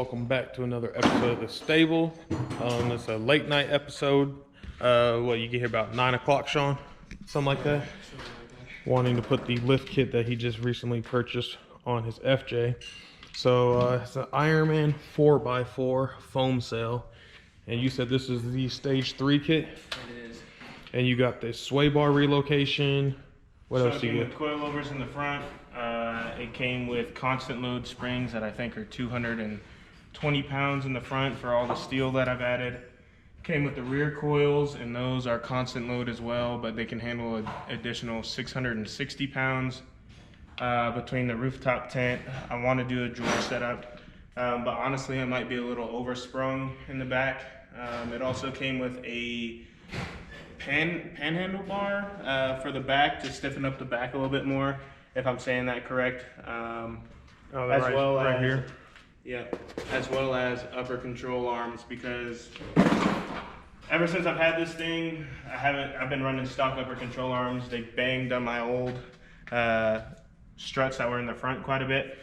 welcome back to another episode of The Stable. It's a late night episode. What, you get here about 9 o'clock, Sean? Something like that? Wanting to put the lift kit that he just recently purchased on his FJ. So it's an Ironman 4x4 foam sail. And you said this is the stage 3 kit? It is. And you got this sway bar relocation. What else do you get? It came with coilovers in the front. It came with constant load springs that I think are 220 pounds in the front for all the steel that I've added. Came with the rear coils, and those are constant load as well, but they can handle an additional 660 pounds. Between the rooftop tent, I want to do a drawer setup, but honestly I might be a little oversprung in the back. It also came with a panhandle bar for the back to stiffen up the back a little bit more, if I'm saying that correct. Right here. Yeah, as well as upper control arms, because ever since I've had this thing, I've been running stock upper control arms. They banged on my old struts that were in the front quite a bit.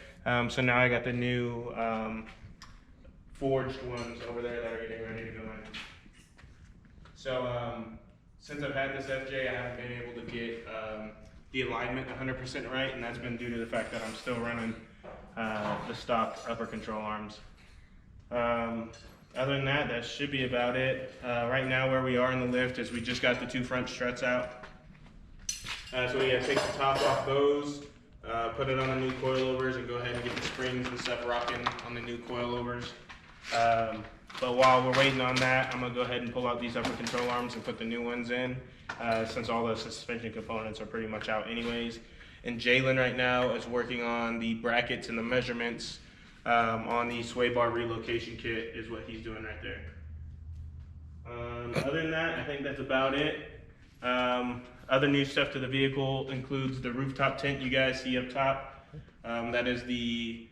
So now I got the new forged ones over there that are getting ready to go in. So since I've had this FJ, I haven't been able to get the alignment 100% right, and that's been due to the fact that I'm still running the stock upper control arms. Other than that, that should be about it. Right now where we are in the lift is we just got the 2 front struts out. So we gotta take the top off those, put it on the new coilovers, and go ahead and get the springs and stuff rocking on the new coilovers. But while we're waiting on that, I'm gonna go ahead and pull out these upper control arms and put the new ones in, since all the suspension components are pretty much out anyways. And Jalen right now is working on the brackets and the measurements on the sway bar relocation kit is what he's doing right there. Other than that, I think that's about it. Other new stuff to the vehicle includes the rooftop tent you guys see up top. That is the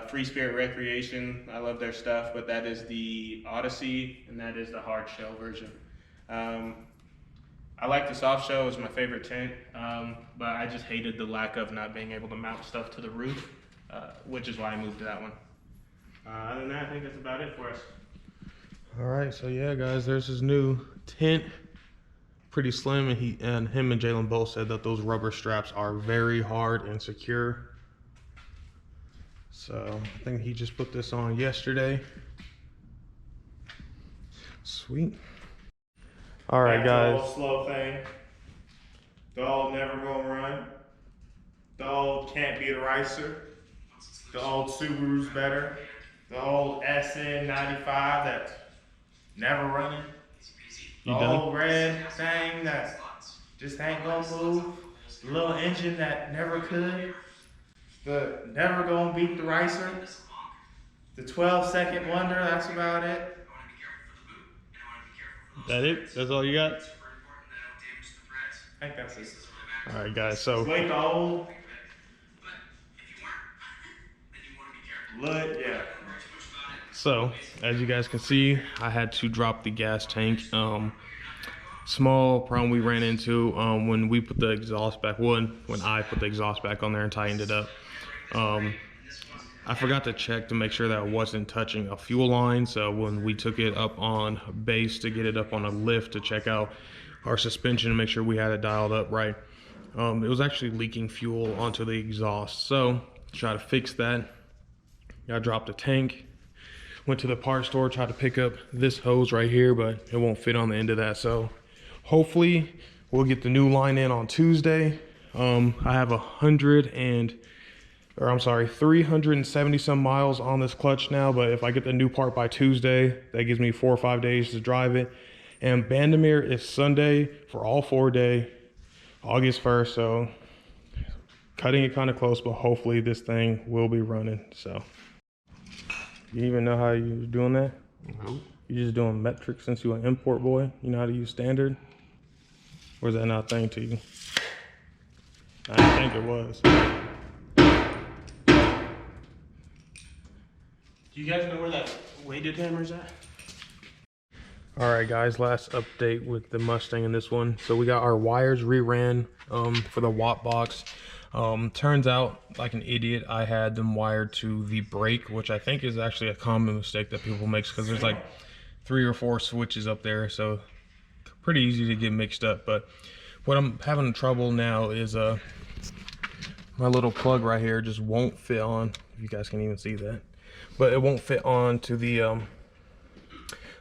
Free Spirit Recreation. I love their stuff, but that is the Odyssey, and that is the hard shell version. I like the soft shell, it's my favorite tent, but I just hated the lack of not being able to mount stuff to the roof, which is why I moved to that one. Other than that, I think that's about it for us. All right, so yeah, guys, there's his new tent. Pretty slim, and him and Jalen both said that those rubber straps are very hard and secure. So I think he just put this on yesterday. Sweet. All right, guys. The old slow thing. The old never gonna run. The old can't beat a racer. The old Subaru's better. The old SN95 that's never running. The old red thing that just ain't gonna move. The little engine that never could. The never gonna beat the racer. The 12-second wonder, that's about it. That it? That's all you got? I think that's it. All right, guys, so Wait, the old. Look, yeah. So, as you guys can see, I had to drop the gas tank. Small problem we ran into when we put the exhaust back, when I put the exhaust back on there and tightened it up. I forgot to check to make sure that it wasn't touching a fuel line. So when we took it up on base to get it up on a lift to check out our suspension and make sure we had it dialed up right, it was actually leaking fuel onto the exhaust. So try to fix that. I dropped a tank. Went to the parts store, tried to pick up this hose right here, but it won't fit on the end of that. So hopefully we'll get the new line in on Tuesday. I have 370 some miles on this clutch now, but if I get the new part by Tuesday, that gives me 4 or 5 days to drive it. And Bandimere is Sunday for all 4 day, August 1st. So cutting it kind of close, but hopefully this thing will be running. So you even know how you're doing that? No. You're just doing metric since you're an import boy. You know how to use standard? Or is that not a thing to you? I didn't think it was. Do you guys know where that weighted hammer's at? All right, guys, last update with the Mustang in this one. So we got our wires reran for the watt box. Turns out, like an idiot, I had them wired to the brake, which I think is actually a common mistake that people make, because there's like 3 or 4 switches up there, so pretty easy to get mixed up. But what I'm having trouble now is my little plug right here just won't fit on, if you guys can even see that, but it won't fit on to the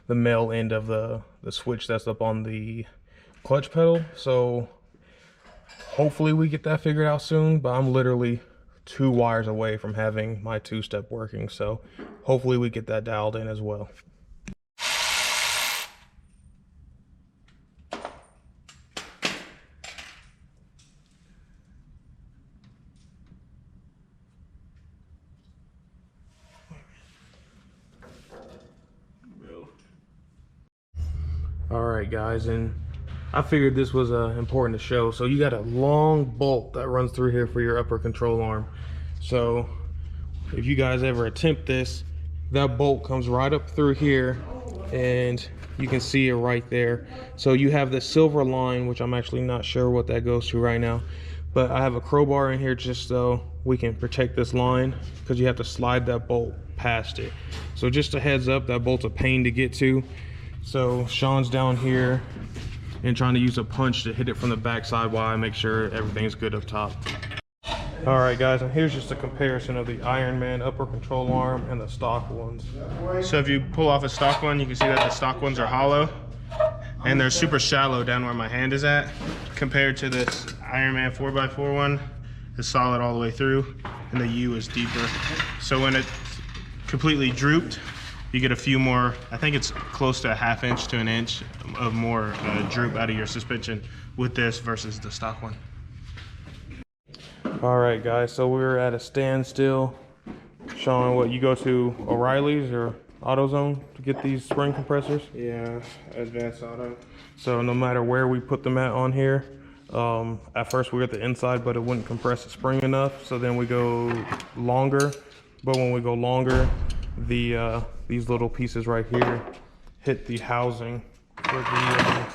male end of the switch that's up on the clutch pedal. So hopefully we get that figured out soon, but I'm literally 2 wires away from having my 2-step working, so hopefully we get that dialed in as well. All right, guys, and I figured this was important to show. So you got a long bolt that runs through here for your upper control arm. So if you guys ever attempt this, that bolt comes right up through here, and you can see it right there. So you have the silver line, which I'm actually not sure what that goes to right now, but I have a crowbar in here just so we can protect this line, because you have to slide that bolt past it. So just a heads up, that bolt's a pain to get to. So Sean's down here and trying to use a punch to hit it from the backside while I make sure everything's good up top. All right, guys, and here's just a comparison of the Ironman upper control arm and the stock ones. So if you pull off a stock one, you can see that the stock ones are hollow, and they're super shallow down where my hand is at, compared to this Ironman 4x4 one. It's solid all the way through, and the U is deeper. So when it's completely drooped, you get a few more, I think it's close to a 1/2 inch to 1 inch of more droop out of your suspension with this versus the stock one. All right, guys, so we're at a standstill. Sean, what, you go to O'Reilly's or AutoZone to get these spring compressors? Yeah, Advanced Auto. So no matter where we put them at on here, at first we got the inside, but it wouldn't compress the spring enough. So then we go longer, but when we go longer, these little pieces right here hit the housing for the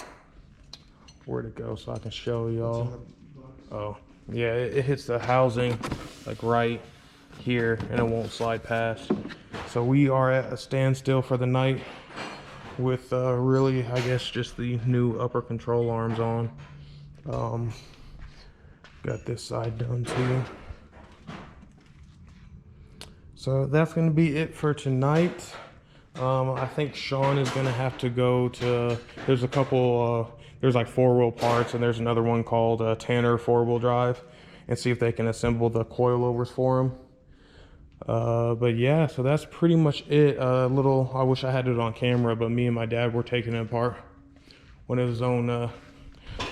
where'd it go so I can show y'all. Oh yeah, it hits the housing like right here, and it won't slide past. So we are at a standstill for the night with really, I guess, just the new upper control arms on. Got this side done too. So that's going to be it for tonight. I think Sean is going to have to go to, there's a couple, there's like 4-wheel parts, and there's another one called Tanner 4-wheel drive, and see if they can assemble the coilovers for him. But yeah, so that's pretty much it. I wish I had it on camera, but me and my dad were taking it apart, one of his own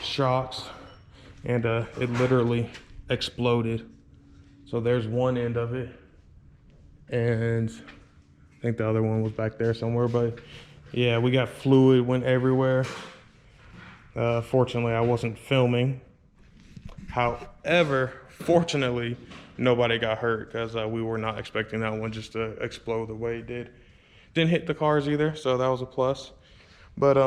shocks, and it literally exploded. So there's one end of it, and I think the other one was back there somewhere. But yeah, we got fluid, went everywhere. Fortunately, I wasn't filming. However, fortunately, nobody got hurt, because we were not expecting that one just to explode the way it did. Didn't hit the cars either, so that was a plus. But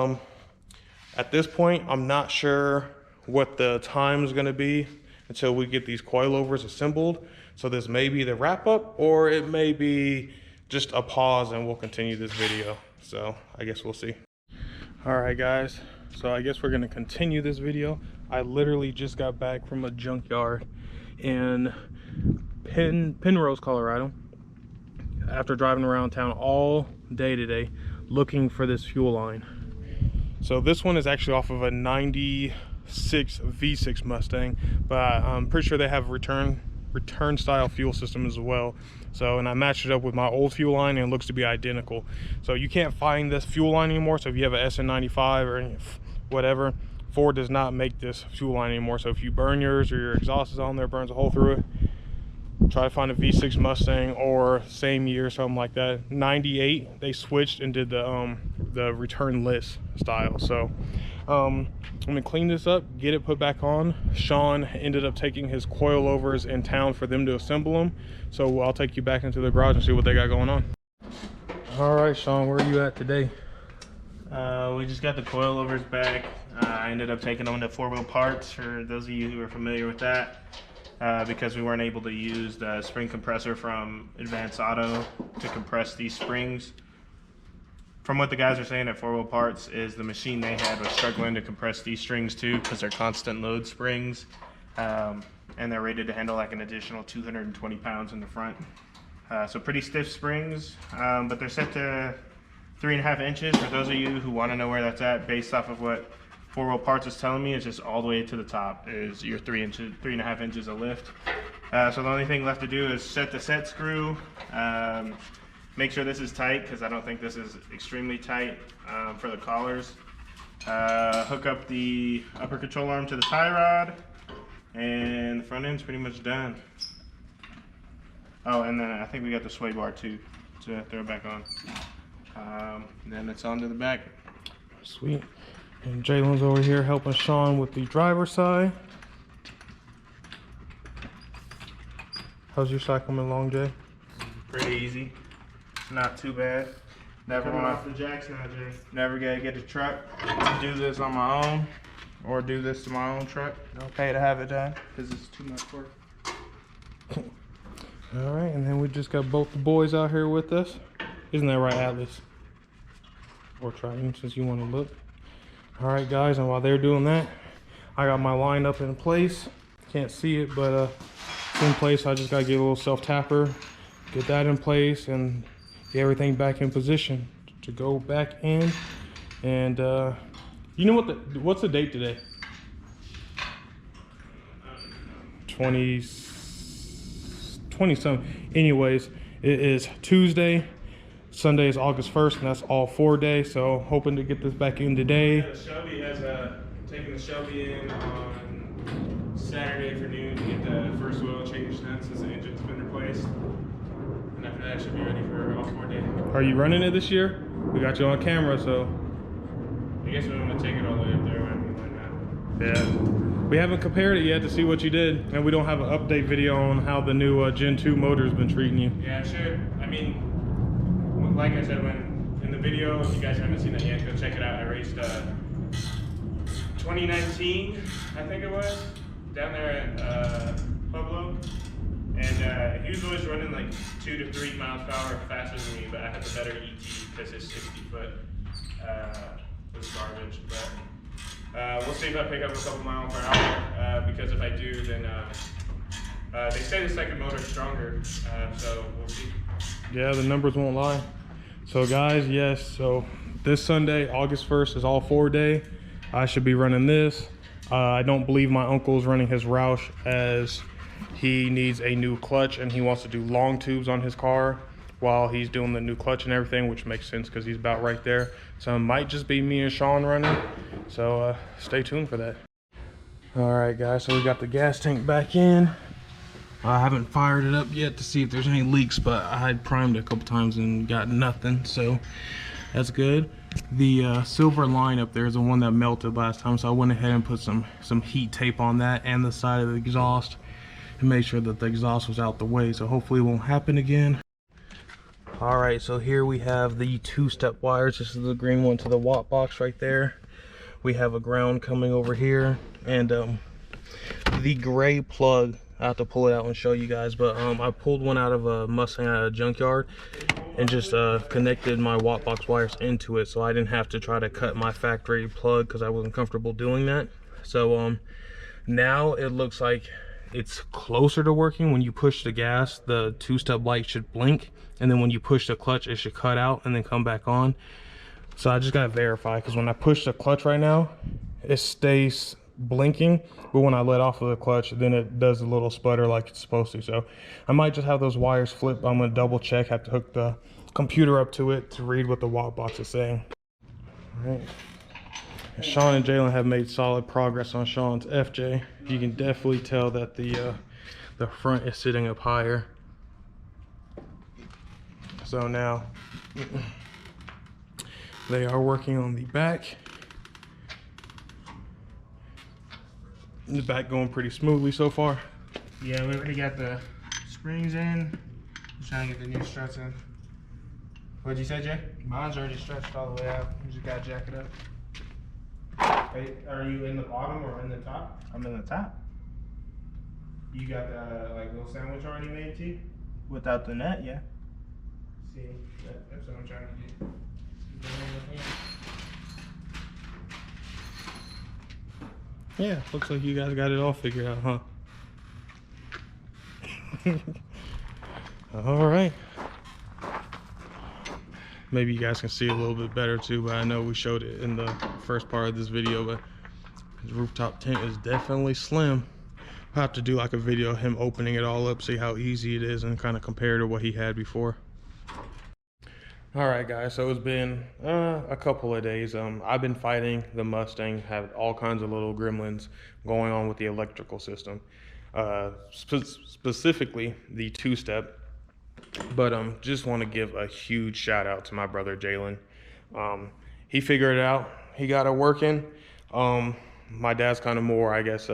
at this point, I'm not sure what the time is going to be until we get these coilovers assembled. So this may be the wrap up, or it may be just a pause and we'll continue this video. So I guess we'll see. All right, guys, so I guess we're going to continue this video. I literally just got back from a junkyard in Penrose, Colorado, after driving around town all day today looking for this fuel line. So this one is actually off of a 96 V6 Mustang, but I'm pretty sure they have return style fuel system as well. So, and I matched it up with my old fuel line, and it looks to be identical. So you can't find this fuel line anymore. So if you have a SN95 or whatever, Ford does not make this fuel line anymore. So if you burn yours, or your exhaust is on there, burns a hole through it, try to find a V6 Mustang, or same year, something like that. 98, they switched and did the returnless style. So I'm gonna clean this up, get it put back on. Sean ended up taking his coilovers in town for them to assemble them. So I'll take you back into the garage and see what they got going on. All right, Sean, where are you at today? We just got the coilovers back. I ended up taking them to 4-wheel parts, for those of you who are familiar with that. because we weren't able to use the spring compressor from Advanced Auto to compress these springs. From what the guys are saying at 4 Wheel Parts is the machine they had was struggling to compress these strings too because they're constant load springs, and they're rated to handle like an additional 220 pounds in the front. So pretty stiff springs, but they're set to 3.5 inches. For those of you who want to know where that's at, based off of what 4 Wheel Parts is telling me, it's just all the way to the top is your 3.5 inches of lift. So the only thing left to do is set the set screw. Make sure this is tight because I don't think this is extremely tight for the collars. Hook up the upper control arm to the tie rod, and the front end's pretty much done. Oh, and then I think we got the sway bar too to throw it back on. Then it's on to the back. Sweet. And Jalen's over here helping Sean with the driver's side. How's your side coming along, Jay? Pretty easy. Not too bad. Never Coming want off the jacks now, Jay. Never gonna get a truck to do this on my own, or do this to my own truck. Don't pay to have it done because it's too much work. All right, and then we just got both the boys out here with us. Isn't that right, Atlas? Or Triton, since you want to look. All right, guys, and while they're doing that, I got my line up in place. Can't see it, but it's in place. I just gotta get a little self-tapper, get that in place, and get everything back in position to go back in. And you know what? What's the date today? 20 something. Anyways, it is Tuesday. Sunday is August 1st, and that's all 4 days. So hoping to get this back in today. Yeah, Shelby has taken the Shelby in on Saturday for noon to get the first oil change done since the engine's been replaced. And after that, should be ready for all 4 days. Are you running it this year? We got you on camera, so. I guess we want to take it all the way up there when we line Yeah. We haven't compared it yet to see what you did, and we don't have an update video on how the new Gen 2 motor's been treating you. Yeah, sure. I mean, like I said, when in the video, if you guys haven't seen that yet, go check it out. I raced 2019, I think it was, down there at Pueblo, and he was always running like 2 to 3 miles per hour faster than me, but I had the better ET because his 60-foot was garbage. But we'll see if I pick up a couple miles per hour, because if I do, then they say the second motor's stronger, so we'll see. Yeah, the numbers won't lie. So guys, yes, so this Sunday, August 1st is all 4 day. I should be running this. I don't believe my uncle is running his Roush as he needs a new clutch and he wants to do long tubes on his car while he's doing the new clutch and everything, which makes sense because he's about right there. So it might just be me and Sean running. So stay tuned for that. All right, guys, so we got the gas tank back in. I haven't fired it up yet to see if there's any leaks, but I had primed it a couple times and got nothing, so that's good. The silver line up there is the one that melted last time, so I went ahead and put some heat tape on that and the side of the exhaust to make sure that the exhaust was out the way, so hopefully it won't happen again. All right, so here we have the 2-step wires. This is the green one to the watt box right there. We have a ground coming over here, and the gray plug, I have to pull it out and show you guys, but I pulled one out of a Mustang out of a junkyard and just connected my watt box wires into it, so I didn't have to try to cut my factory plug because I wasn't comfortable doing that. So now it looks like it's closer to working. When you push the gas, the 2-step light should blink, and then when you push the clutch, it should cut out and then come back on. So I just gotta verify, because when I push the clutch right now, it stays blinking, but when I let off of the clutch, then it does a little sputter like it's supposed to. So I might just have those wires flip. I'm gonna double check, have to hook the computer up to it to read what the watt box is saying. All right. And Sean and Jalen have made solid progress on Sean's FJ. You can definitely tell that the front is sitting up higher. So now they are working on the back. The back going pretty smoothly so far. Yeah, we already got the springs in. Just trying to get the new struts in. What'd you say, Jay? Mine's already stretched all the way out. We just gotta jack it up. Hey, are you in the bottom or in the top? I'm in the top. You got the like little sandwich already made too? Without the net, yeah. See, that's what I'm trying to do. Yeah, looks like you guys got it all figured out, huh? All right. Maybe you guys can see a little bit better too, but I know we showed it in the first part of this video, but his rooftop tent is definitely slim. I'll have to do like a video of him opening it all up, see how easy it is, and kind of compare to what he had before. All right, guys, so it's been a couple of days. I've been fighting the Mustang, have all kinds of little gremlins going on with the electrical system, specifically the two-step. But just want to give a huge shout out to my brother Jalen. He figured it out. He got it working. My dad's kind of more, I guess,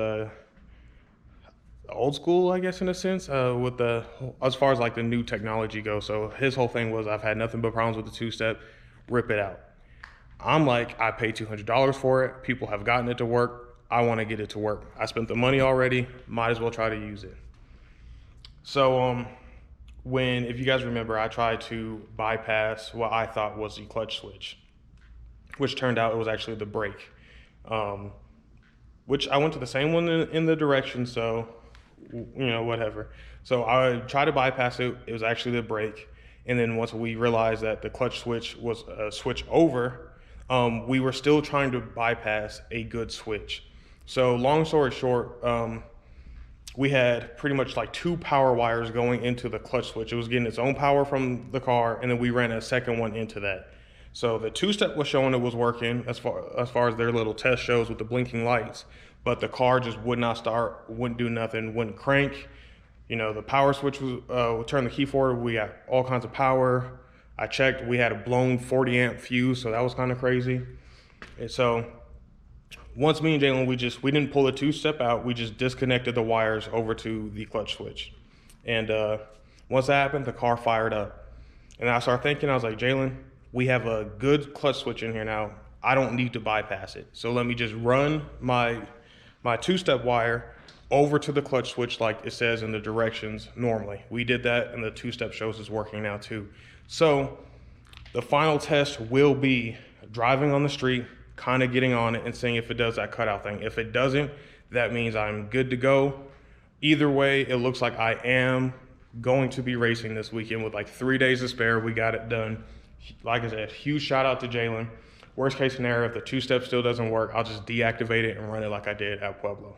old school, I guess, in a sense, with the, as far as like the new technology goes. So his whole thing was, I've had nothing but problems with the two-step, rip it out. I'm like, I paid $200 for it. People have gotten it to work. I want to get it to work. I spent the money already. Might as well try to use it. So if you guys remember, I tried to bypass what I thought was the clutch switch, which turned out it was actually the brake. Which I went to the same one in the direction, so you know, whatever. So I tried to bypass it. It was actually the brake. And then once we realized that the clutch switch was a switch over, we were still trying to bypass a good switch. So long story short, we had pretty much like 2 power wires going into the clutch switch. It was getting its own power from the car, and then we ran a second one into that. So the two-step was showing it was working as far as their little test shows with the blinking lights, but the car just would not start, wouldn't do nothing, wouldn't crank. You know, the power switch was, we turned the key forward, we got all kinds of power. I checked, we had a blown 40 amp fuse, so that was kind of crazy. And so once me and Jalen, we didn't pull the two-step out, we just disconnected the wires over to the clutch switch. And once that happened, the car fired up. And I started thinking, I was like, Jalen, we have a good clutch switch in here now. I don't need to bypass it. So let me just run my two-step wire over to the clutch switch like it says in the directions normally. We did that, and the two-step shows is working now too. So the final test will be driving on the street, kind of getting on it and seeing if it does that cutout thing. If it doesn't, that means I'm good to go. Either way, it looks like I am going to be racing this weekend with like 3 days to spare. We got it done. Like I said, huge shout out to Jalen. Worst case scenario, if the two-step still doesn't work, I'll just deactivate it and run it like I did at Pueblo.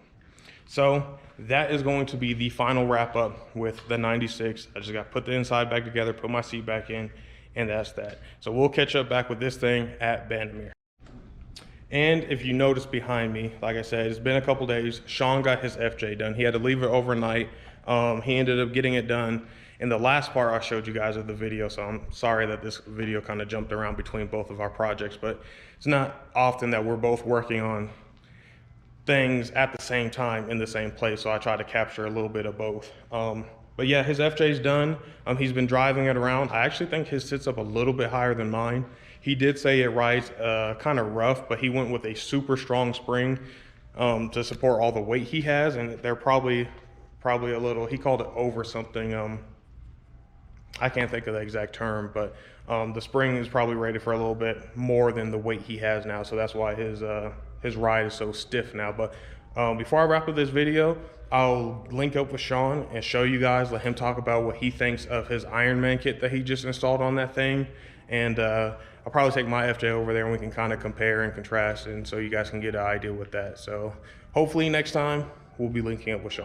So that is going to be the final wrap up with the 96. I just got to put the inside back together, put my seat back in, and that's that. So we'll catch up back with this thing at Bandimere. And if you notice behind me, like I said, it's been a couple days. Sean got his FJ done. He had to leave it overnight. He ended up getting it done in the last part I showed you guys of the video, so I'm sorry that this video kind of jumped around between both of our projects, but it's not often that we're both working on things at the same time in the same place, so I try to capture a little bit of both. But yeah, his FJ's done. He's been driving it around. I actually think his sits up a little bit higher than mine. He did say it rides kind of rough, but he went with a super strong spring to support all the weight he has, and they're probably a little, he called it over something. I can't think of the exact term, but the spring is probably rated for a little bit more than the weight he has now, so that's why his ride is so stiff now. But before I wrap up this video, I'll link up with Sean and show you guys, let him talk about what he thinks of his Ironman kit that he just installed on that thing. And I'll probably take my FJ over there and we can kind of compare and contrast, and so you guys can get an idea with that. So hopefully next time we'll be linking up with Sean.